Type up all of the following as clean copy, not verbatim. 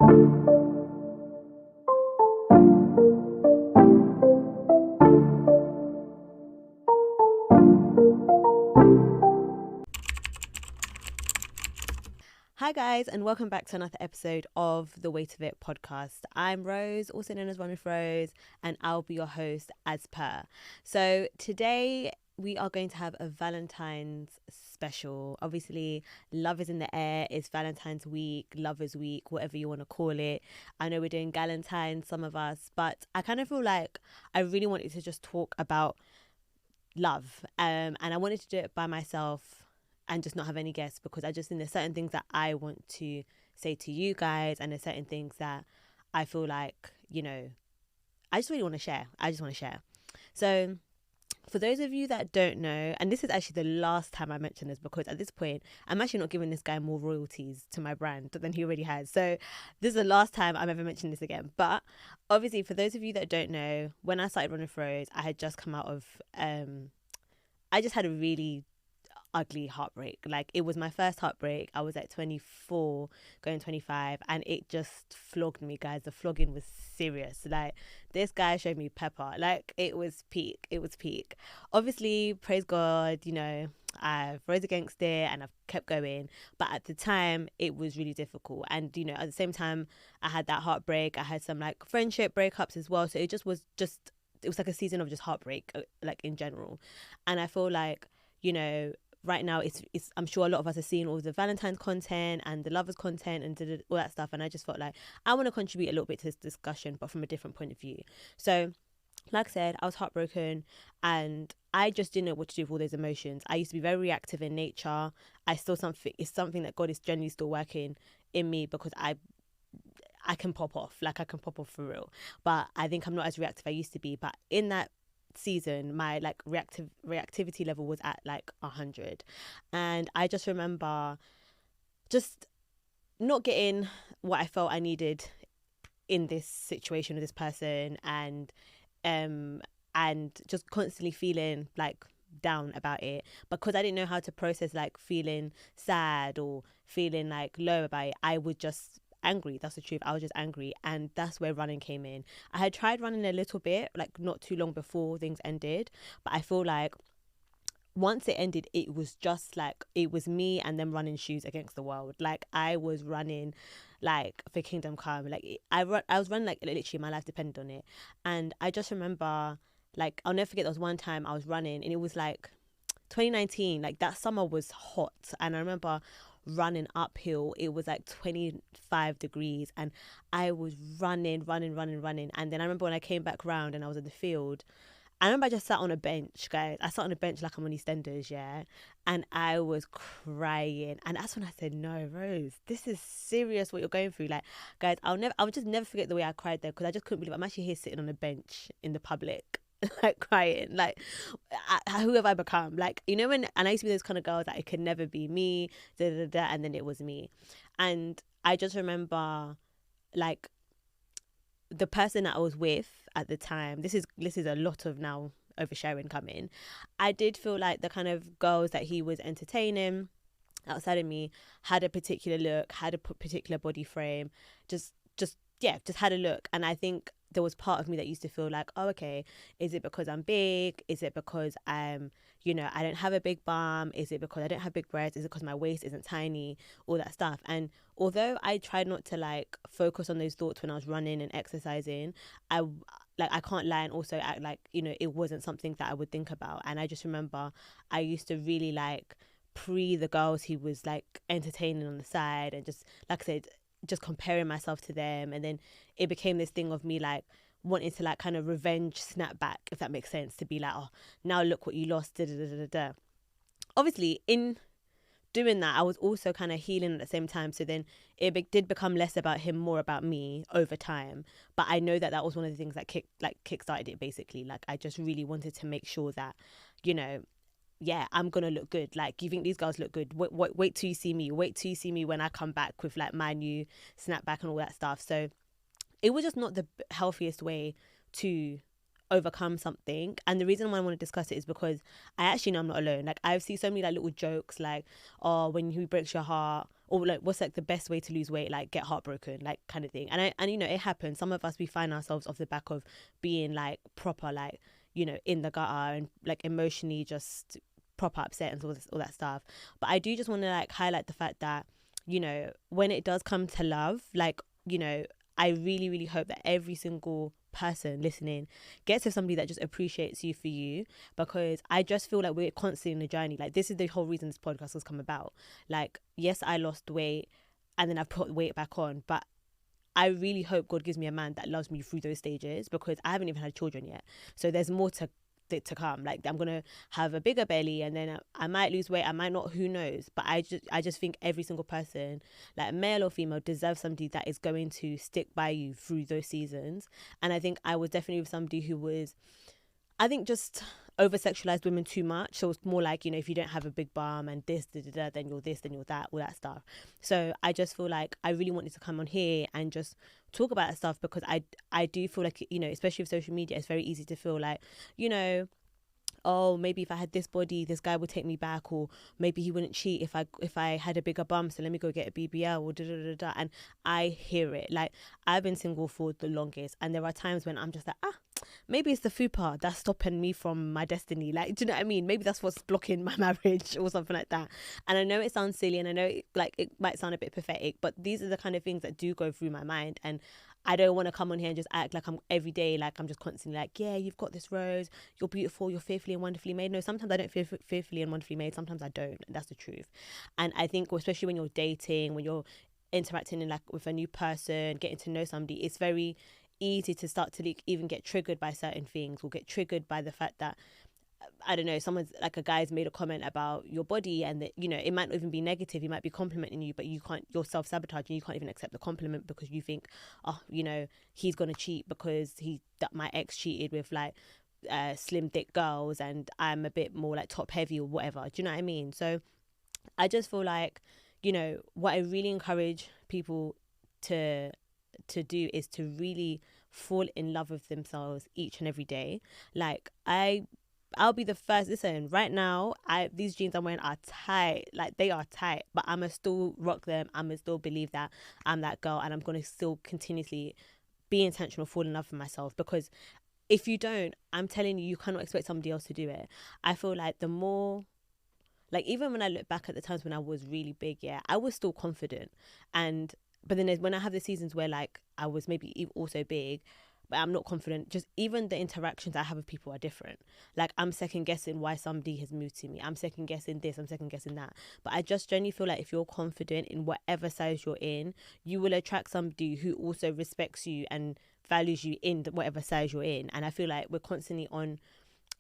Hi guys, and welcome back to another episode of the Weight of It podcast. I'm Rose, also known as Run with Rose, and I'll be your host as per. So today we are going to have a Valentine's special. Obviously, love is in the air. It's Valentine's week, Lovers Week, whatever you want to call it. I know we're doing Galentine, some of us, but I kind of feel like I really wanted to just talk about love, and I wanted to do it by myself and just not have any guests, because I just think there's certain things that I want to say to you guys, and there's certain things that I feel like, I just really want to share. I just want to share. So for those of you that don't know, and this is actually the last time I mention this, because at this point I'm actually not giving this guy more royalties to my brand than he already has. So this is the last time I'm ever mentioning this again. But obviously, for those of you that don't know, when I started Running Rose, I had just come out of I just had a really ugly heartbreak. Like, it was my first heartbreak. I was at 24 going 25, and it just flogged me, guys. The flogging was serious. Like, this guy showed me pepper. Like, it was peak. Obviously, praise God, I've rose against it and I've kept going, but at the time it was really difficult. And at the same time I had that heartbreak, I had some like friendship breakups as well, so it was like a season of just heartbreak, like in general. And I feel like, right now it's I'm sure a lot of us are seeing all the Valentine's content and the lovers content and all that stuff, and I just felt like I want to contribute a little bit to this discussion, but from a different point of view. So like I said, I was heartbroken and I just didn't know what to do with all those emotions. I used to be very reactive in nature. It's something that God is generally still working in me, because I can pop off. Like, I can pop off for real, but I think I'm not as reactive I used to be. But in that season, my like reactivity level was at like 100, and I just remember just not getting what I felt I needed in this situation with this person, and just constantly feeling like down about it, because I didn't know how to process like feeling sad or feeling like low about it. I was just angry. That's the truth. I was just angry, and that's where running came in. I had tried running a little bit, like not too long before things ended, but I feel like once it ended, it was just like, it was me and them running shoes against the world. Like, I was running like for kingdom come. Like, I was running like literally my life depended on it. And I just remember, like, I'll never forget, there was one time I was running and it was like 2019, like that summer was hot, and I remember running uphill. It was like 25 degrees and I was running, and then I remember when I came back round and I was in the field, I remember I just sat on a bench, guys. I sat on a bench like I'm on EastEnders, yeah, and I was crying. And that's when I said, no, Rose, this is serious what you're going through. Like, guys, I'll just never forget the way I cried there, because I just couldn't believe I'm actually here sitting on a bench in the public like crying. Like, who have I become? Like, when, and I used to be those kind of girls that it could never be me, and then it was me. And I just remember, like, the person that I was with at the time, this is a lot of now oversharing coming. I did feel like the kind of girls that he was entertaining outside of me had a particular look, had a particular body frame, just had a look. And I think there was part of me that used to feel like, oh, okay, is it because I'm big? Is it because I'm, I don't have a big bum? Is it because I don't have big breasts? Is it because my waist isn't tiny? All that stuff. And although I tried not to like focus on those thoughts when I was running and exercising, I can't lie and also act like, it wasn't something that I would think about. And I just remember I used to really like pre the girls he was like entertaining on the side, and just, like I said, just comparing myself to them. And then it became this thing of me like wanting to like kind of revenge snap back, if that makes sense, to be like, oh, now look what you lost, da, da, da, da, da. Obviously, in doing that, I was also kind of healing at the same time. So then it did become less about him, more about me over time. But I know that was one of the things that kickstarted it, basically. Like, I just really wanted to make sure that, yeah, I'm gonna look good. Like, you think these girls look good? Wait till you see me. Wait till you see me when I come back with like my new snapback and all that stuff. So it was just not the healthiest way to overcome something. And the reason why I want to discuss it is because I actually know I'm not alone. Like, I've seen so many like little jokes like, oh, when he breaks your heart, or like, what's like the best way to lose weight, like get heartbroken, like kind of thing. And you know, it happens. Some of us, we find ourselves off the back of being like proper, like, you know, in the gutter and like emotionally just proper upset and all that stuff. But I do just want to like highlight the fact that, you know, when it does come to love, like, you know, I really, really hope that every single person listening gets with somebody that just appreciates you for you, because I just feel like we're constantly in a journey. Like, this is the whole reason this podcast has come about. Like, yes, I lost weight and then I've put weight back on, but I really hope God gives me a man that loves me through those stages, because I haven't even had children yet. So there's more to come. Like, I'm gonna have a bigger belly, and then I might lose weight, I might not, who knows. But I just think every single person, like male or female, deserves somebody that is going to stick by you through those seasons. And I think I was definitely with somebody who was, I think, just over sexualized women too much. So it's more like, you know, if you don't have a big bum and this, then you're this, then you're that, all that stuff. So I just feel like I really wanted to come on here and just talk about that stuff, because I do feel like, you know, especially with social media, it's very easy to feel like, you know, oh, maybe if I had this body, this guy would take me back, or maybe he wouldn't cheat if I had a bigger bum, so let me go get a BBL, or da da da da. And I hear it. Like, I've been single for the longest, and there are times when I'm just like, maybe it's the fupa that's stopping me from my destiny. Like, do you know what I mean? Maybe that's what's blocking my marriage or something like that. And I know it sounds silly, and I know it might sound a bit pathetic, but these are the kind of things that do go through my mind. And I don't want to come on here and just act like I'm every day, like I'm just constantly like, yeah, you've got this, Rose, you're beautiful, you're fearfully and wonderfully made. No, sometimes I don't feel fearfully and wonderfully made. Sometimes I don't. And that's the truth. And I think, especially when you're dating, when you're interacting in like with a new person, getting to know somebody, it's very easy to start to even get triggered by certain things, or get triggered by the fact that, I don't know, someone's like, a guy's made a comment about your body, and that, you know, it might not even be negative, he might be complimenting you, but you're self-sabotaging, you can't even accept the compliment, because you think, oh, you know, he's gonna cheat because my ex cheated with like slim thick girls, and I'm a bit more like top heavy or whatever. Do you know what I mean? So I just feel like, you know, what I really encourage people to do is to really fall in love with themselves each and every day. Like, I'll be the first. Listen, right now, these jeans I'm wearing are tight. Like, they are tight, but I'ma still rock them. I'ma still believe that I'm that girl, and I'm gonna still continuously be intentional, fall in love with myself. Because if you don't, I'm telling you, you cannot expect somebody else to do it. I feel like the more, like, even when I look back at the times when I was really big, yeah, I was still confident. But then when I have the seasons where like I was maybe also big, but I'm not confident, just even the interactions I have with people are different. Like, I'm second guessing why somebody has moved to me. I'm second guessing this, I'm second guessing that. But I just generally feel like if you're confident in whatever size you're in, you will attract somebody who also respects you and values you in whatever size you're in. And I feel like we're constantly on,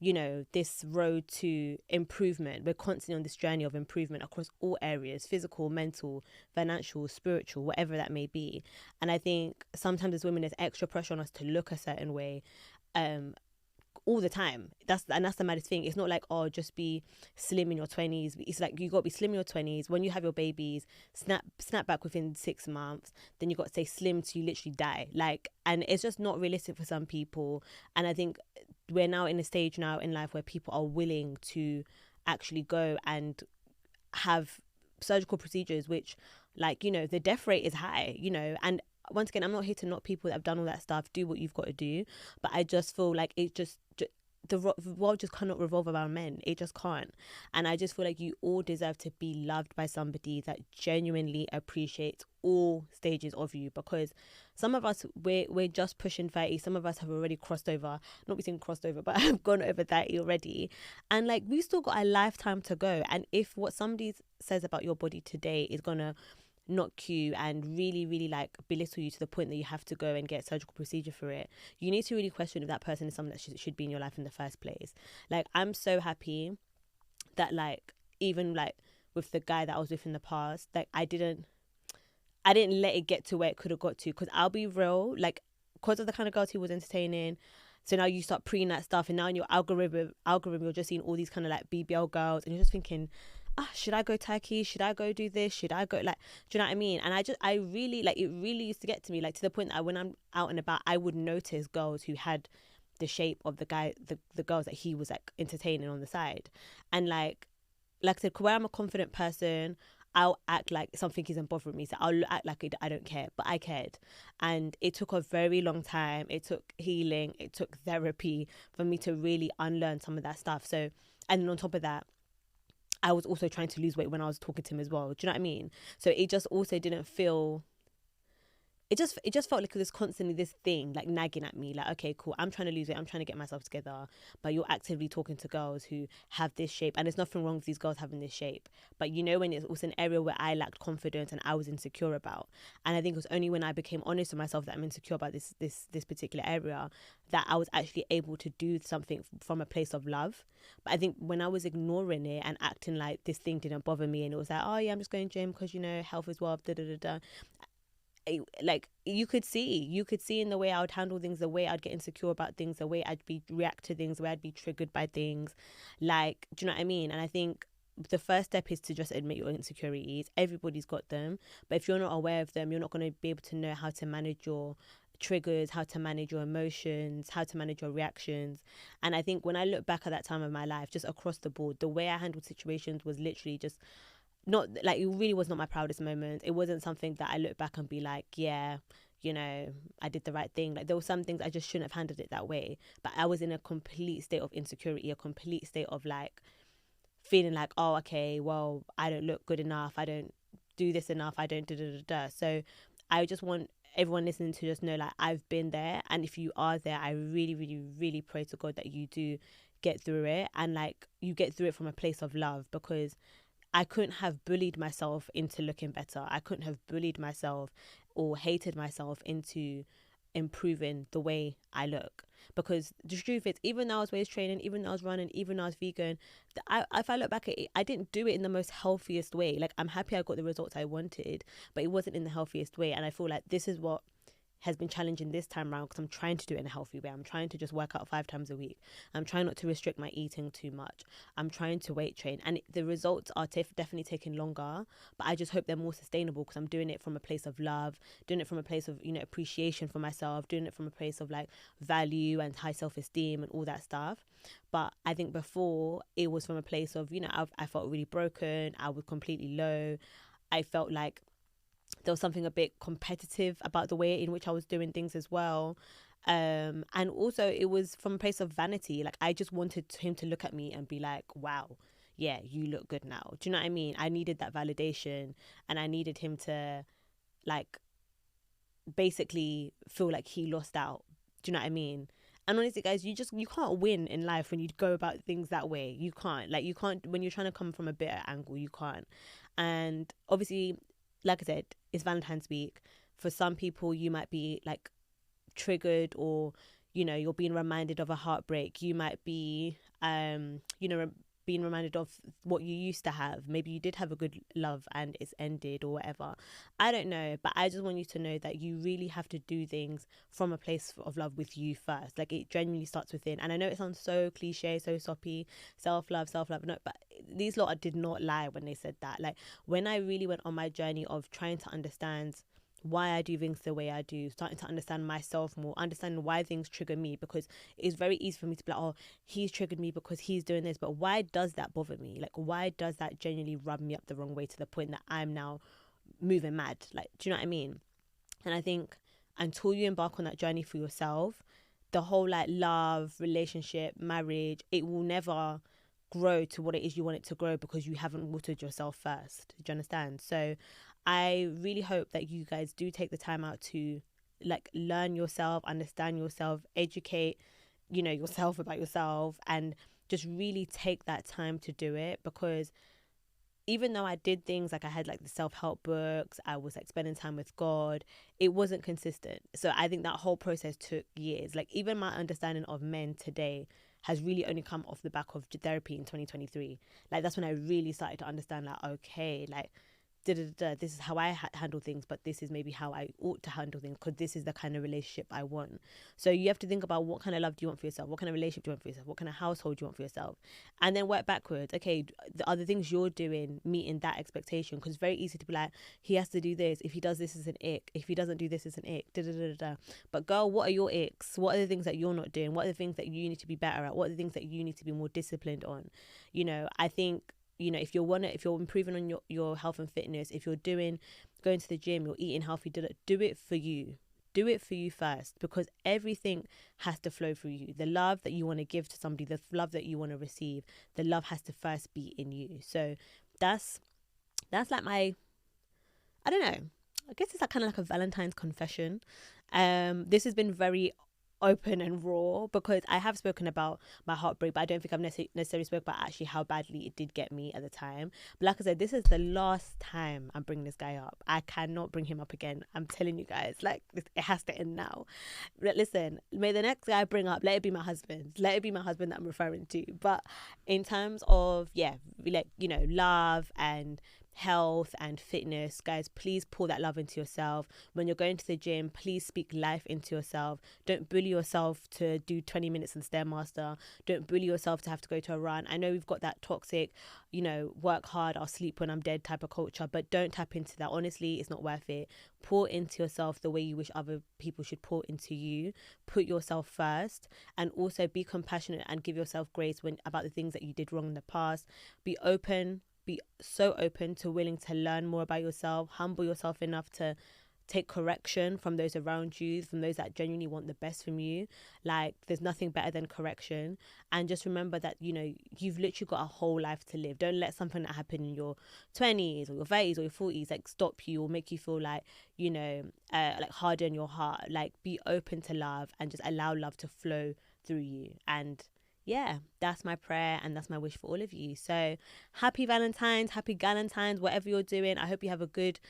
you know, this road to improvement. We're constantly on this journey of improvement across all areas: physical, mental, financial, spiritual, whatever that may be. And I think sometimes as women, there's extra pressure on us to look a certain way all the time. That's the maddest thing. It's not like, oh, just be slim in your 20s. It's like, you got to be slim in your 20s. When you have your babies, snap back within 6 months. Then you got to stay slim till you literally die. Like, and it's just not realistic for some people. And I think we're now in a stage now in life where people are willing to actually go and have surgical procedures, which, like, you know, the death rate is high, you know. And once again, I'm not here to knock people that have done all that stuff. Do what you've got to do. But I just feel like it just the world just cannot revolve around men. It just can't. And I just feel like you all deserve to be loved by somebody that genuinely appreciates all stages of you. Because some of us, we're just pushing 30. Some of us have already crossed over, not be saying crossed over, but have gone over 30 already. And like, we still got a lifetime to go. And if what somebody says about your body today is gonna knock you and really, really like belittle you to the point that you have to go and get a surgical procedure for it, you need to really question if that person is someone that should be in your life in the first place. Like, I'm so happy that, like, even like with the guy that I was with in the past, like, I didn't let it get to where it could have got to. Because I'll be real, like, because of the kind of girls he was entertaining, so now you start preying that stuff, and now in your algorithm you're just seeing all these kind of like BBL girls, and you're just thinking, should I go Turkey? Should I go do this? Should I go, like, do you know what I mean? And I really, like, it really used to get to me, like, to the point that when I'm out and about, I would notice girls who had the shape of the girls that he was like entertaining on the side. And like I said, where I'm a confident person, I'll act like something isn't bothering me. So I'll act like I don't care, but I cared. And it took a very long time. It took healing. It took therapy for me to really unlearn some of that stuff. So, and then on top of that, I was also trying to lose weight when I was talking to him as well. Do you know what I mean? So it just also didn't feel, it just felt like it was constantly this thing like nagging at me, like, okay, cool, I'm trying to lose weight, I'm trying to get myself together, but you're actively talking to girls who have this shape, and there's nothing wrong with these girls having this shape, but you know, when it was an area where I lacked confidence and I was insecure about. And I think it was only when I became honest with myself that I'm insecure about this particular area, that I was actually able to do something from a place of love. But I think when I was ignoring it and acting like this thing didn't bother me, and it was like, oh yeah, I'm just going gym because, you know, health is wealth, da da da da, like you could see in the way I would handle things, the way I'd get insecure about things, the way I'd be react to things, the way I'd be triggered by things. Like, do you know what I mean? And I think the first step is to just admit your insecurities. Everybody's got them, but if you're not aware of them, you're not going to be able to know how to manage your triggers, how to manage your emotions, how to manage your reactions. And I think when I look back at that time of my life, just across the board, the way I handled situations was literally just not like, it really was not my proudest moment. It wasn't something that I look back and be like, yeah, you know, I did the right thing. Like, there were some things I just shouldn't have handled it that way, but I was in a complete state of insecurity, a complete state of like feeling like, oh, okay, well, I don't look good enough, I don't do this enough, I don't da. So I just want everyone listening to just know, like, I've been there, and if you are there, I really, really, really pray to God that you do get through it, and like you get through it from a place of love, because I couldn't have bullied myself into looking better. I couldn't have bullied myself or hated myself into improving the way I look. Because the truth is, even though I was weight training, even though I was running, even though I was vegan, if I look back at it, I didn't do it in the most healthiest way. Like, I'm happy I got the results I wanted, but it wasn't in the healthiest way. And I feel like this is what has been challenging this time around, because I'm trying to do it in a healthy way. I'm trying to just work out 5 times a week. I'm trying not to restrict my eating too much. I'm trying to weight train, and the results are definitely taking longer, but I just hope they're more sustainable, because I'm doing it from a place of love, doing it from a place of, you know, appreciation for myself, doing it from a place of like value and high self-esteem and all that stuff. But I think before, it was from a place of, you know, I felt really broken. I was completely low. I felt like there was something a bit competitive about the way in which I was doing things as well. And also it was from a place of vanity. Like, I just wanted him to look at me and be like, wow, yeah, you look good now. Do you know what I mean? I needed that validation, and I needed him to like basically feel like he lost out. Do you know what I mean? And honestly, guys, you can't win in life when you go about things that way. You can't, when you're trying to come from a bitter angle, you can't. And obviously, like I said, it's Valentine's week. For some people, you might be like triggered, or, you know, you're being reminded of a heartbreak. You might be, being reminded of what you used to have. Maybe you did have a good love and it's ended or whatever. I don't know, but I just want you to know that you really have to do things from a place of love with you first. Like, it genuinely starts within. And I know it sounds so cliche, so soppy, self-love. No, but these lot did not lie when they said that. Like, when I really went on my journey of trying to understand why I do things the way I do, starting to understand myself more, understanding why things trigger me, because it's very easy for me to be like, oh, he's triggered me because he's doing this, but why does that bother me? Like, why does that genuinely rub me up the wrong way to the point that I'm now moving mad? Like, do you know what I mean? And I think until you embark on that journey for yourself, the whole like love, relationship, marriage, it will never grow to what it is you want it to grow, because you haven't watered yourself first. Do you understand? So I really hope that you guys do take the time out to like learn yourself, understand yourself, educate, you know, yourself about yourself, and just really take that time to do it. Because even though I did things like I had like the self-help books, I was like spending time with God, it wasn't consistent. So I think that whole process took years. Like, even my understanding of men today has really only come off the back of therapy in 2023. Like, that's when I really started to understand, like, okay, like, this is how I handle things, but this is maybe how I ought to handle things, because this is the kind of relationship I want. So you have to think about, what kind of love do you want for yourself? What kind of relationship do you want for yourself? What kind of household do you want for yourself? And then work backwards. Okay, the other things you're doing meeting that expectation? Because it's very easy to be like, he has to do this. If he does this, is an ick. If he doesn't do this, is an ick. But girl, what are your icks? What are the things that you're not doing? What are the things that you need to be better at? What are the things that you need to be more disciplined on? You know, I think, you know, if you're improving on your health and fitness, if you're going to the gym, you're eating healthy, do it for you. Do it for you first, because everything has to flow through you. The love that you want to give to somebody, the love that you want to receive, the love has to first be in you. So that's like my, I don't know, I guess it's like kind of like a Valentine's confession. This has been very open and raw, because I have spoken about my heartbreak, but I don't think I've necessarily spoken about actually how badly it did get me at the time. But like I said, this is the last time I'm bringing this guy up. I cannot bring him up again. I'm telling you guys, like, it has to end now. Listen, may the next guy I bring up, let it be my husband. Let it be my husband that I'm referring to. But in terms of, like, you know, love and health and fitness, guys, please pour that love into yourself. When you're going to the gym, please speak life into yourself. Don't bully yourself to do 20 minutes in Stairmaster. Don't bully yourself to have to go to a run. I know we've got that toxic, you know, work hard, I'll sleep when I'm dead type of culture, but don't tap into that. Honestly, it's not worth it. Pour into yourself the way you wish other people should pour into you. Put yourself first, and also be compassionate and give yourself grace about the things that you did wrong in the past. Be so open to willing to learn more about yourself. Humble yourself enough to take correction from those around you, from those that genuinely want the best from you. Like, there's nothing better than correction. And just remember that, you know, you've literally got a whole life to live. Don't let something that happened in your 20s or your 30s or your 40s like stop you or make you feel like, you know, like harden your heart. Like, be open to love and just allow love to flow through you. And yeah, that's my prayer and that's my wish for all of you. So happy Valentine's, happy Galentine's, whatever you're doing. I hope you have a good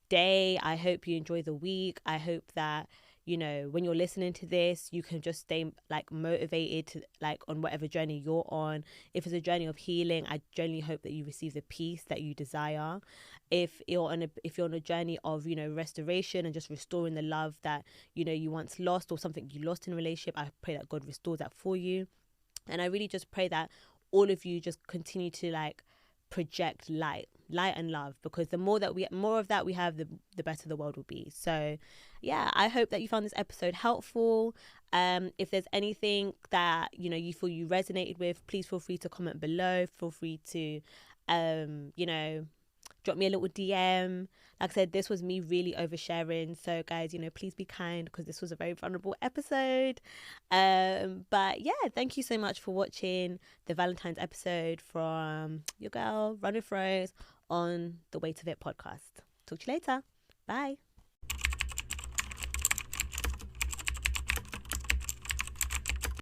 day. I hope you enjoy the week. I hope that, you know, when you're listening to this, you can just stay like motivated to, like, on whatever journey you're on. If it's a journey of healing, I genuinely hope that you receive the peace that you desire. If you're on a journey of, you know, restoration and just restoring the love that, you know, you once lost, or something you lost in a relationship, I pray that God restores that for you. And I really just pray that all of you just continue to like project light and love, because the more of that we have, the better the world will be. So yeah, I hope that you found this episode helpful. If there's anything that, you know, you feel you resonated with, please feel free to comment below. Feel free to you know, drop me a little DM. Like I said, this was me really oversharing. So guys, you know, please be kind, because this was a very vulnerable episode. But yeah, thank you so much for watching the Valentine's episode from your girl, Run with Rose, on the Weight of It podcast. Talk to you later. Bye.